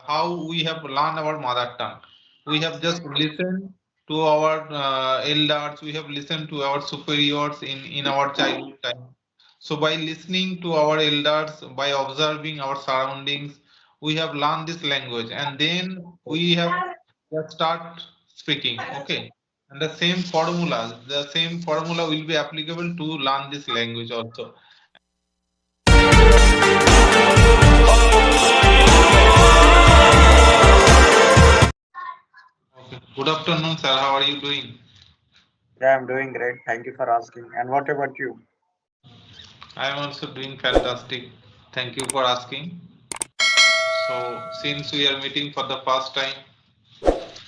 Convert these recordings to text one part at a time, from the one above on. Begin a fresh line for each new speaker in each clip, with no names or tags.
how we have learned our mother tongue. We have just listened to our elders, we have listened to our superiors in our childhood time. So by listening to our elders, by observing our surroundings, we have learned this language, and then we have just start speaking. Okay. And the same formula will be applicable to learn this language also. Okay. Good afternoon, sir. How are you doing?
Yeah, I'm doing great. Thank you for asking. And what about you?
I am also doing fantastic. Thank you for asking. So, since we are meeting for the first time,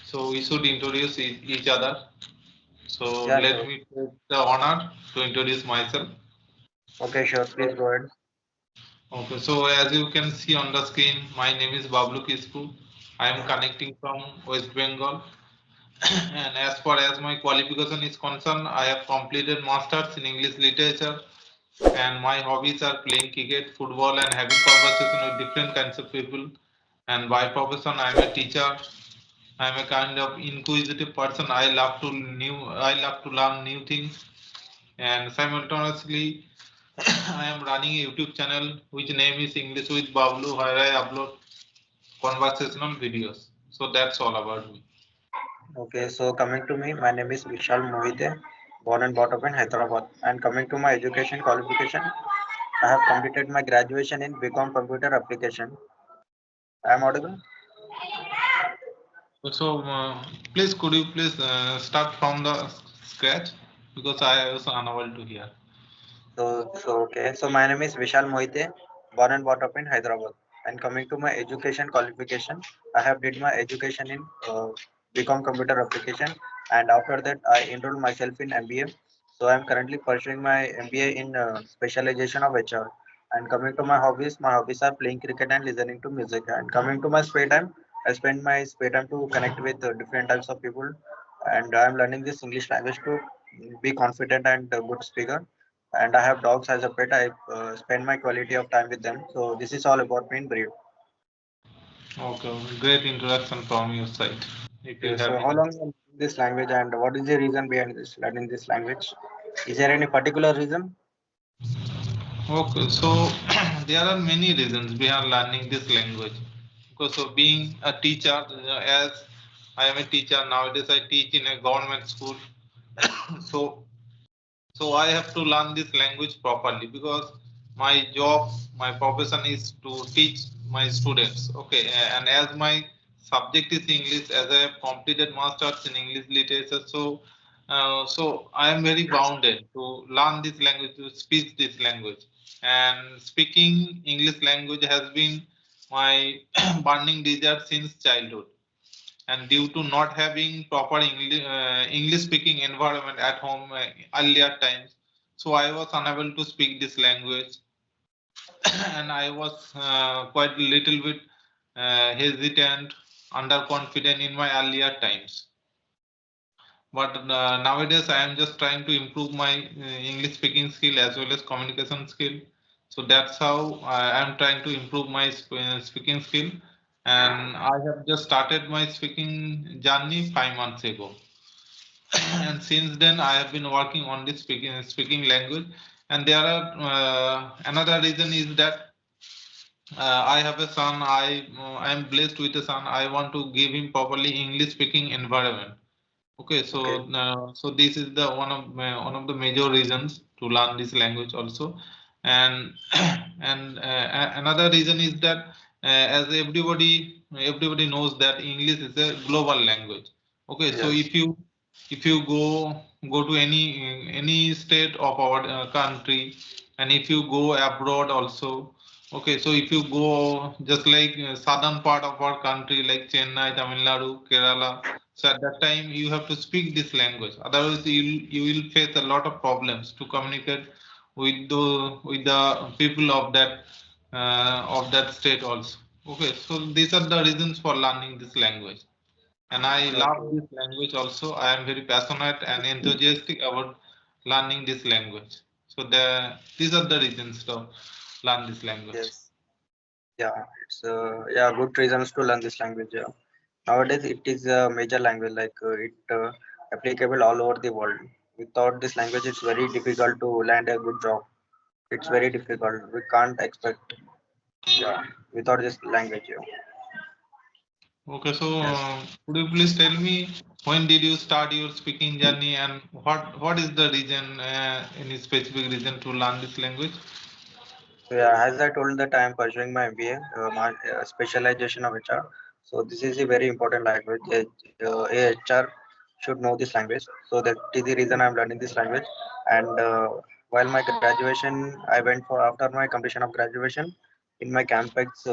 so we should introduce each other. So,
Yeah,
let
sure.
me take the honor to introduce myself.
Okay, sure. Please go ahead.
Okay, so as you can see on the screen, my name is Bablu Kisku. I am connecting from West Bengal. And as far as my qualification is concerned, I have completed masters in English literature, and my hobbies are playing cricket, football, and having conversation with different kinds of people. And by profession, I am a teacher. I am a kind of inquisitive person. I love to learn new things, and simultaneously, I am running a YouTube channel which name is English with Bablu, where I upload conversational videos. So that's all about me.
Okay, so coming to me, my name is Vishal Mohite, born and brought up in Hyderabad. And coming to my education qualification, I have completed my graduation in BCom Computer Application. I am audible.
So, please, could you please start from the scratch because I was unable to hear.
So my name is Vishal Mohite, born and brought up in Hyderabad. And coming to my education qualification, I have did my education in BCom Computer Application, and after that I enrolled myself in MBA. So I am currently pursuing my MBA in specialization of HR. And coming to my hobbies are playing cricket and listening to music. And coming to my spare time, I spend my spare time to connect with different types of people. And I am learning this English language to be confident and a good speaker. And I have dogs as a pet. I spend my quality of time with them. So this is all about me in brief.
Okay, great introduction from your side. If you
Okay,
have
so how
any.
long you learning this language and what is the reason behind this learning this language? Is there any particular reason?
Okay, so there are many reasons behind learning this language. Because of being a teacher, as I am a teacher nowadays, I teach in a government school. So so I have to learn this language properly because my job, my profession is to teach my students. Okay, and as my subject is English, as I have completed masters in English literature, so I am very bounded to learn this language, to speak this language, and speaking English language has been my burning desire since childhood. And due to not having proper English speaking environment at home earlier times, so I was unable to speak this language. And I was quite a little bit hesitant, underconfident in my earlier times. But nowadays I am just trying to improve my English speaking skill as well as communication skill. So that's how I am trying to improve my speaking skill, and I have just started my speaking journey 5 months ago. And since then I have been working on this speaking language. And there are another reason is that I have a son. I am blessed with a son. I want to give him properly English speaking environment. Okay, so
Okay.
so this is the one of the major reasons to learn this language also. And and another reason is that as everybody knows that English is a global language. Okay, so
Yes.
if you go to any state of our country, and if you go abroad also. Okay, so if you go just like southern part of our country like Chennai, Tamil Nadu, Kerala, so at that time you have to speak this language. Otherwise, you will face a lot of problems to communicate with the people of that state also. Okay, so these are the reasons for learning this language, and I love
Okay.
this language also. I am very passionate and enthusiastic about learning this language. So these are the reasons to learn this language.
Yes. Yeah, it's yeah good reasons to learn this language. Yeah. Nowadays, it is a major language, like it applicable all over the world. Without this language, it's very difficult to land a good job. It's very difficult. We can't expect, yeah, without this language. Yeah.
Okay, so
Yes.
could you please tell me when did you start your speaking journey and what is the reason, any specific reason to learn this language?
So yeah, as I told that I am pursuing my MBA, my specialization of HR. So this is a very important language. A HR should know this language. So that is the reason I am learning this language. And while my graduation, I went for after my completion of graduation in my campus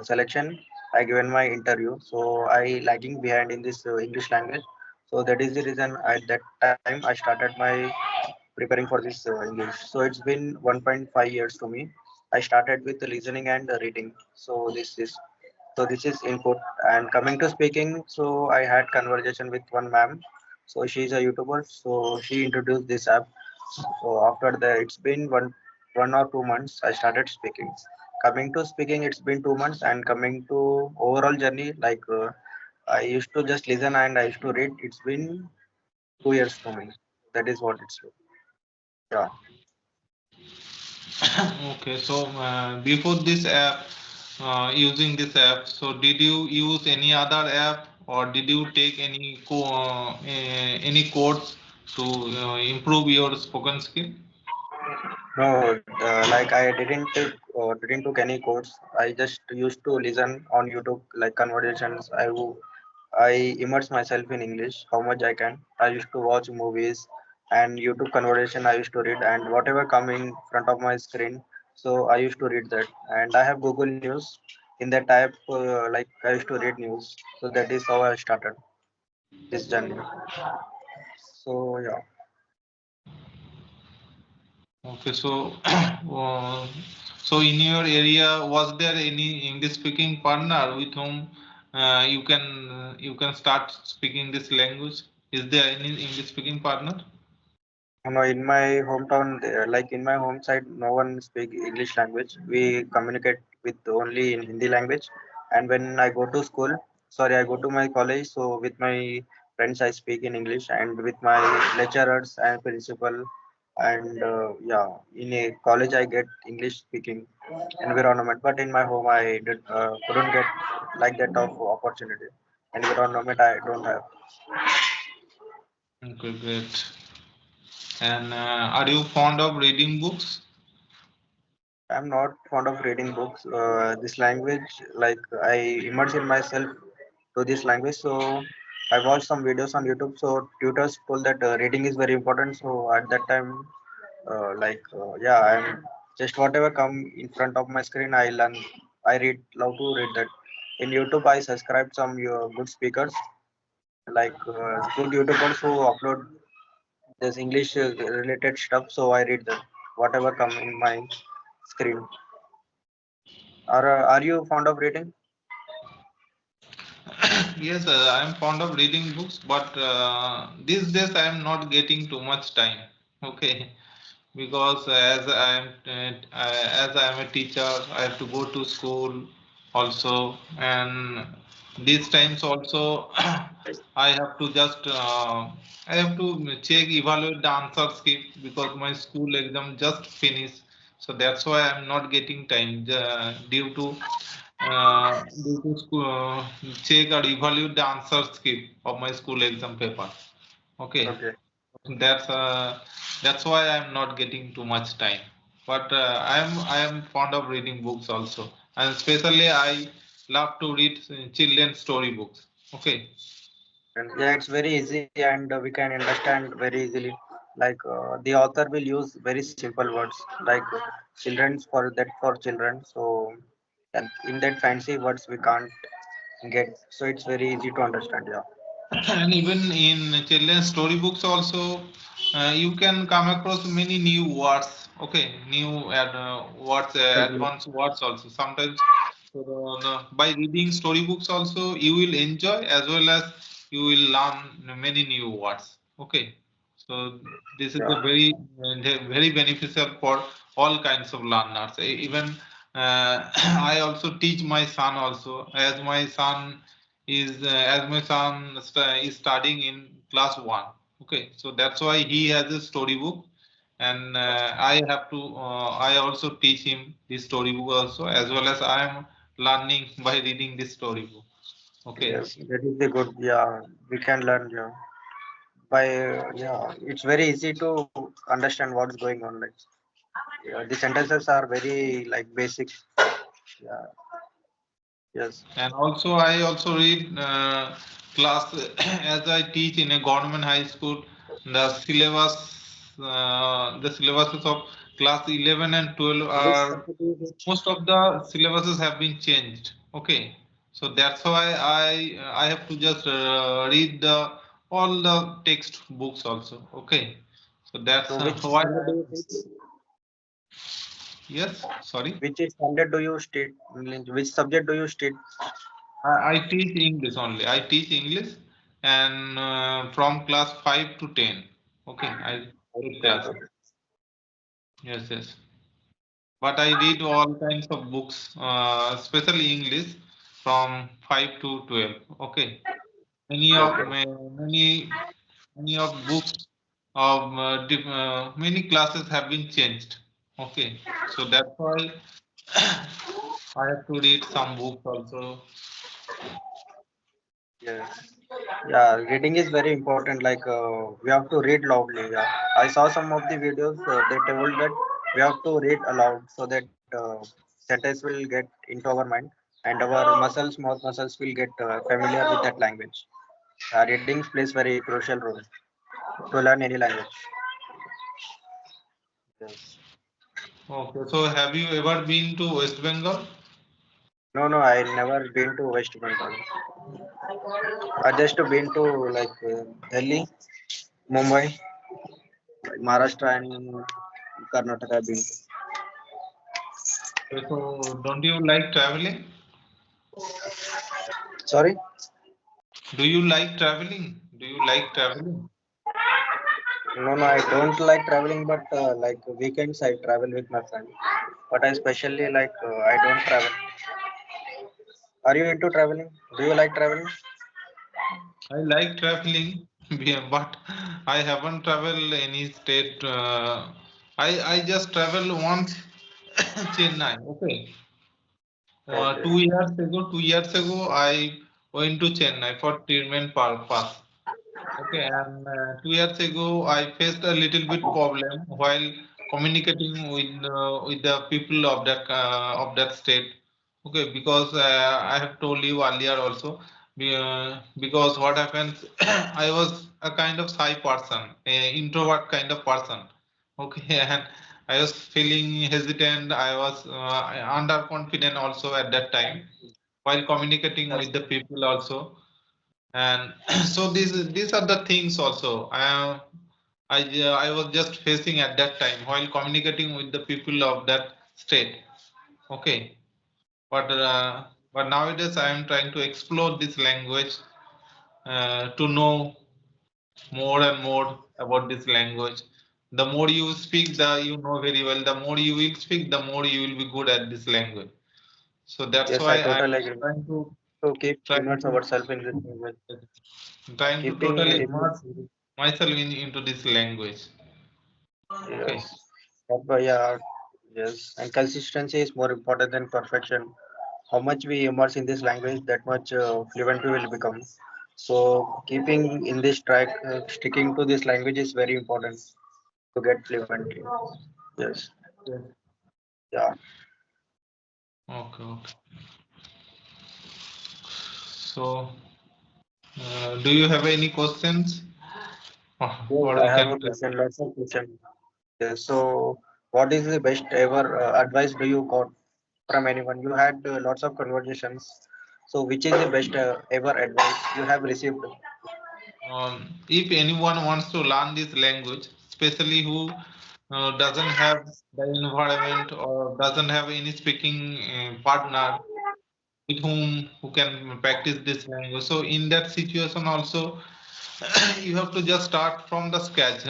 selection. I given my interview. So I lagging behind in this English language. So that is the reason at that time I started my preparing for this English. So it's been 1.5 years to me. I started with the listening and reading. So this is input. And coming to speaking, so I had conversation with one ma'am. So she's a YouTuber. So she introduced this app. So after that, it's been one or 2 months. I started speaking. Coming to speaking, it's been 2 months. And coming to overall journey, like I used to just listen and I used to read. It's been 2 years to me. That is what it's. Yeah.
Okay, so before this app, using this app, so did you use any other app or did you take any course to improve your spoken skill?
No, like I didn't took any course. I just used to listen on YouTube like conversations. I immerse myself in English how much I can. I used to watch movies and YouTube conversation. I used to read and whatever come in front of my screen. So I used to read that. And I have Google News. In that type, like I used to read news. So that is how I started this journey. So yeah.
Okay, so so in your area, was there any English speaking partner with whom you can start speaking this language? Is there any English speaking partner?
No, in my hometown, like in my home side, no one speak English language. We communicate with only in Hindi language. And when I go to school, sorry, I go to my college. So with my friends, I speak in English, and with my lecturers and principal, and yeah, in a college, I get English speaking environment. But in my home, couldn't get like that of opportunity. Environment, I don't have.
Okay, great. And are you fond of reading books?
I'm not fond of reading books. This language, like I immerse in myself to this language. So I watched some videos on YouTube. So tutors told that reading is very important. So at that time, yeah, I'm just whatever come in front of my screen, I learn. I read, love to read that. In YouTube, I subscribe some good speakers, like good YouTubers who upload this English related stuff. So I read that whatever come in my screen. Are you fond of reading?
Yes, I am fond of reading books, but these days I am not getting too much time. Okay, because as I am a teacher, I have to go to school also, and these times also I have to I have to check evaluate the answer script because my school exam just finished, so that's why I'm not getting time due to school, check or evaluate the answer script of my school exam paper. Okay,
Okay.
that's uh, that's why I'm not getting too much time. But I am fond of reading books also, and especially I love to read children's story books. Okay.
And yeah, it's very easy and we can understand very easily. Like the author will use very simple words like children's for children. So and in that fancy words we can't get. So it's very easy to understand. Yeah.
And even in children's storybooks also you can come across many new words, okay, new words,
Agree.
advanced words also sometimes. So by reading storybooks also you will enjoy as well as you will learn many new words, okay. So this is
Yeah.
a very very beneficial for all kinds of learners. Even I also teach my son also, as my son is studying in class 1. Okay, so that's why he has a storybook, and I also teach him this storybook also, as well as I am learning by reading this storybook. Okay.
Yes, that is the good. Yeah, we can learn. Yeah, by it's very easy to understand what's going on. Like, yeah, the sentences are very like basic. Yeah. Yes.
And also, I also read class as I teach in a government high school. The syllabuses of class 11 and 12
Which
are
subject do you teach?
most of the syllabuses have been changed. Okay, so that's why I have to just read the all the textbooks also. Okay, so that's
So which
why.
standard do you teach?
Yes, sorry.
Which standard do you state? Which subject do you state?
I teach English only. I teach English and from class 5 to 10. Okay, I take class.
Okay.
Yes, yes. But I read all kinds of books, especially English from 5 to 12. Okay. Many of
Okay.
many of books of many classes have been changed. Okay. So that's why I have to read some books also.
Yes. Yeah, reading is very important. Like we have to read loudly. Yeah, I saw some of the videos. They told that we have to read aloud so that sentence will get into our mind and our muscles, mouth muscles will get familiar with that language. Reading plays very crucial role to learn any language. Yes.
Okay. So have you ever been to West Bengal?
No, no, I never been to West Bengal. I just been to like Delhi, Mumbai, like Maharashtra, and Karnataka. I've been.
Okay, so don't you like traveling?
Sorry.
Do you like traveling? Do you like traveling?
No, no, I don't like traveling, but like weekends I travel with my friend. But I especially like I don't travel. Are you into traveling? Do you like traveling?
I like traveling, yeah, but I haven't traveled any state. I just traveled once Chennai. Okay,
Okay,
2 years ago. 2 years ago, I went to Chennai for treatment purpose. Okay, and 2 years ago, I faced a little bit problem while communicating with the people of that state. Okay, because I have told you earlier also, because what happens, I was a kind of shy person, a introvert kind of person. Okay, and I was feeling hesitant. I was underconfident also at that time while communicating with the people also, and so these are the things also I was just facing at that time while communicating with the people of that state. Okay, but nowadays I am trying to explore this language, to know more and more about this language. The more you speak, the you know very well, the more you will speak, the more you will be good at this language. So that's
yes, I
why I'm
totally agree.
trying to
To keep
trying
immerse
to
ourselves in this language,
trying to
keeping
totally
in
immerse myself into this language. Okay.
yes, yeah, yes, and consistency is more important than perfection. How much we immerse in this language, that much fluent we will become. So keeping in this track, sticking to this language is very important to get fluently. Yes,
Yes.
yeah.
Okay. Okay. So, do you have any questions?
Yes,
Or
I
we
have
can
a
try.
question, lots of question. Yes, so what is the best ever advice do you got from anyone? You had lots of conversations. So which is the best ever advice you have received?
If anyone wants to learn this language, especially who doesn't have the environment or doesn't have any speaking partner with who can practice this language. So in that situation also, you have to just start from the sketch,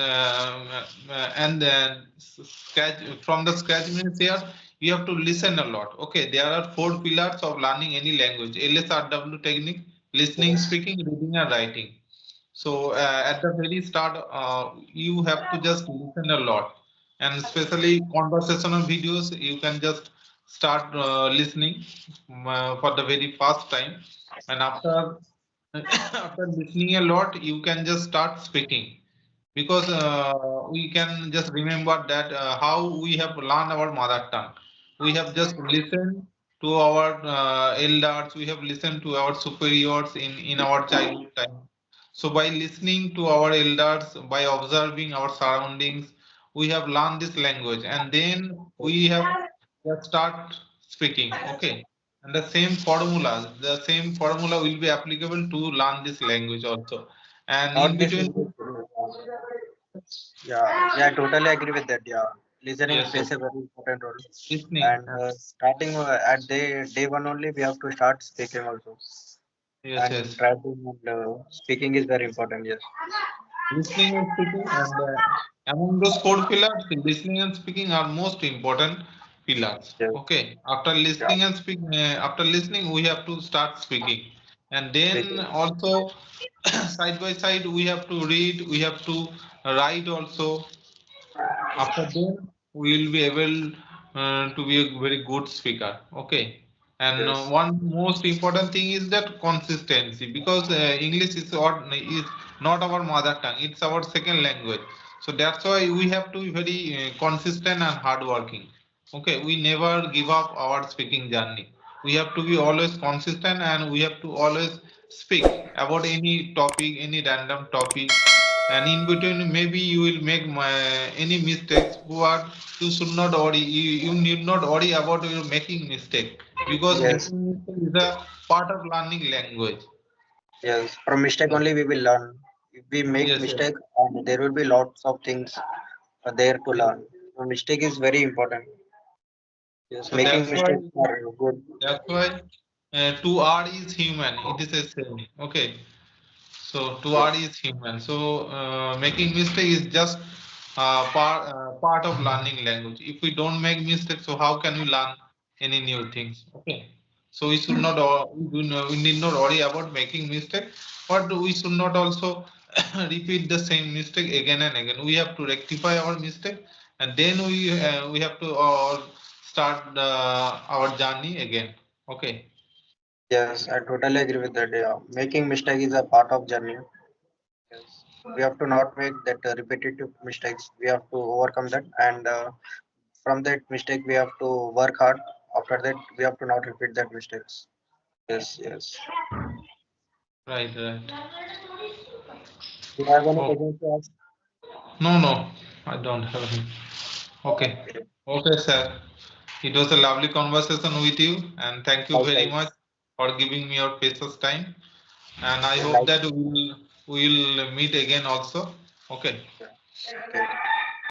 and then sketch from the sketch means here we have to listen a lot. Okay, there are 4 pillars of learning any language: LSRW technique: listening,
Yes.
speaking, reading, and writing. So at the very start, you have to just listen a lot, and especially conversational videos. You can just start listening for the very first time, and after after listening a lot, you can just start speaking, because we can just remember that how we have learned our mother tongue. We have just listened to our elders. We have listened to our superiors in our childhood time. So by listening to our elders, by observing our surroundings, we have learned this language, and then we have just start speaking. Okay, and the same formula will be applicable to learn this language also. And in
Not this
between,
English. Yeah, I totally agree with that. Yeah, listening
yes, yes,
plays a very important role.
listening,
And starting at day one only, we have to start speaking also.
yes,
And
yes.
writing and speaking is very important. Yes.
Listening and speaking, and among those 4 pillars, listening and speaking are most important pillars.
Yes.
Okay, after
Yeah.
listening and speaking, after listening, we have to start speaking, and then
Speaking.
also side by side we have to read, we have to write also. After then, we will be able to be a very good speaker. Okay. And
Yes.
one most important thing is that consistency, because English is not our mother tongue, it's our second language. So that's why we have to be very consistent and hardworking. Okay, we never give up our speaking journey. We have to be always consistent, and we have to always speak about any topic, any random topic, and in between maybe you will make any mistakes, but you should not worry, you need not worry about your making mistake, because
Yes.
making mistake is a part of learning language.
Yes. From mistake
Yes,
only we will learn. If we make
yes, yes,
mistake, and there will be lots of things there to
yes.
learn. So mistake is very important. Yes.
So
Making
that's why,
mistakes are good.
to err is human, it is a saying. Okay. So to
Yes.
add is human. So making mistake is just part of learning language. If we don't make mistakes, so how can we learn any new things? Okay. So we should not we need not worry about making mistake, but we should not also repeat the same mistake again and again. We have to rectify our mistake, and then we have to start our journey again. Okay.
Yes. I totally agree with that. Yeah. Making mistake is a part of journey. Yes. We have to not make that repetitive mistakes. We have to overcome that, and from that mistake we have to work hard. After that, we have to not repeat that mistakes. Yes. Yes.
Right. Right.
Do you have any
Okay.
questions to ask?
No, no, I don't have any. Okay.
Okay.
Okay, sir. It was a lovely conversation with you, and thank you very much
Likewise.
for giving me your precious time. And I
Yeah,
hope
like.
that we will meet again also. Okay.
Yeah. Okay.